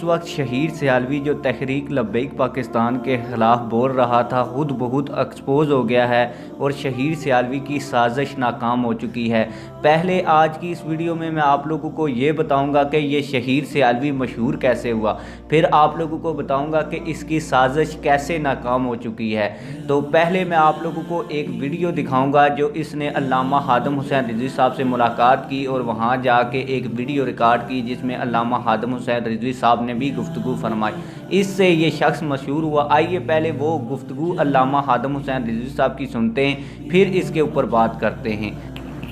اس وقت شہیر سیالوی جو تحریک لبیک پاکستان کے خلاف بول رہا تھا خود بہت ایکسپوز ہو گیا ہے اور شہیر سیالوی کی سازش ناکام ہو چکی ہے۔ پہلے آج کی اس ویڈیو میں آپ لوگوں کو یہ بتاؤں گا کہ یہ شہیر سیالوی مشہور کیسے ہوا، پھر آپ لوگوں کو بتاؤں گا کہ اس کی سازش کیسے ناکام ہو چکی ہے۔ تو پہلے میں آپ لوگوں کو ایک ویڈیو دکھاؤں گا جو اس نے علامہ خادم حسین رضوی صاحب سے ملاقات کی اور وہاں جا کے ایک ویڈیو ریکارڈ کی جس میں علامہ خادم حسین رضوی صاحب نے بھی گفتگو فرمائی، اس سے یہ شخص مشہور ہوا۔ آئیے پہلے وہ گفتگو علامہ خادم حسین رضوی صاحب کی سنتے ہیں، پھر اس کے اوپر بات کرتے ہیں۔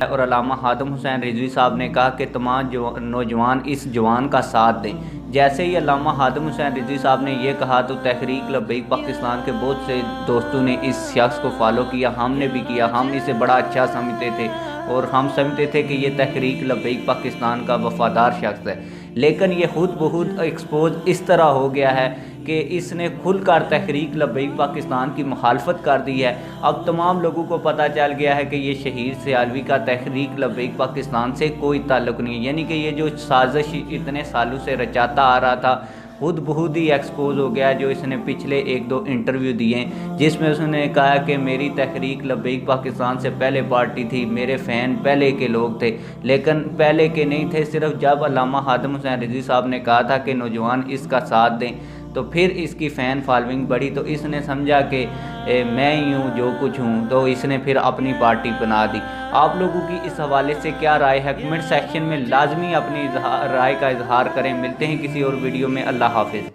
اور علامہ خادم حسین رضوی صاحب نے کہا کہ تمام نوجوان اس جوان کا ساتھ دیں۔ جیسے ہی علامہ خادم حسین رضوی صاحب نے یہ کہا تو تحریک لبیک پاکستان کے بہت سے دوستوں نے اس شخص کو فالو کیا، ہم نے بھی کیا، ہم اسے بڑا اچھا سمجھتے تھے اور ہم سمجھتے تھے کہ یہ تحریک لبیک پاکستان کا وفادار شخص ہے، لیکن یہ خود بہت ایکسپوز اس طرح ہو گیا ہے کہ اس نے کھل کر تحریک لبیک پاکستان کی مخالفت کر دی ہے۔ اب تمام لوگوں کو پتہ چل گیا ہے کہ یہ شہیر سیالوی کا تحریک لبیک پاکستان سے کوئی تعلق نہیں ہے، یعنی کہ یہ جو سازش اتنے سالوں سے رچاتا آ رہا تھا خود بہت ہی ایکسپوز ہو گیا۔ جو اس نے پچھلے ایک دو انٹرویو دیے جس میں اس نے کہا کہ میری تحریک لبیک پاکستان سے پہلے پارٹی تھی، میرے فین پہلے کے لوگ تھے، لیکن پہلے کے نہیں تھے، صرف جب علامہ خادم حسین رضوی صاحب نے کہا تھا کہ نوجوان اس کا ساتھ دیں تو پھر اس کی فین فالوئنگ بڑھی، تو اس نے سمجھا کہ میں ہی ہوں جو کچھ ہوں، تو اس نے پھر اپنی پارٹی بنا دی۔ آپ لوگوں کی اس حوالے سے کیا رائے ہے؟ کمنٹ سیکشن میں لازمی اپنی رائے کا اظہار کریں۔ ملتے ہیں کسی اور ویڈیو میں، اللہ حافظ۔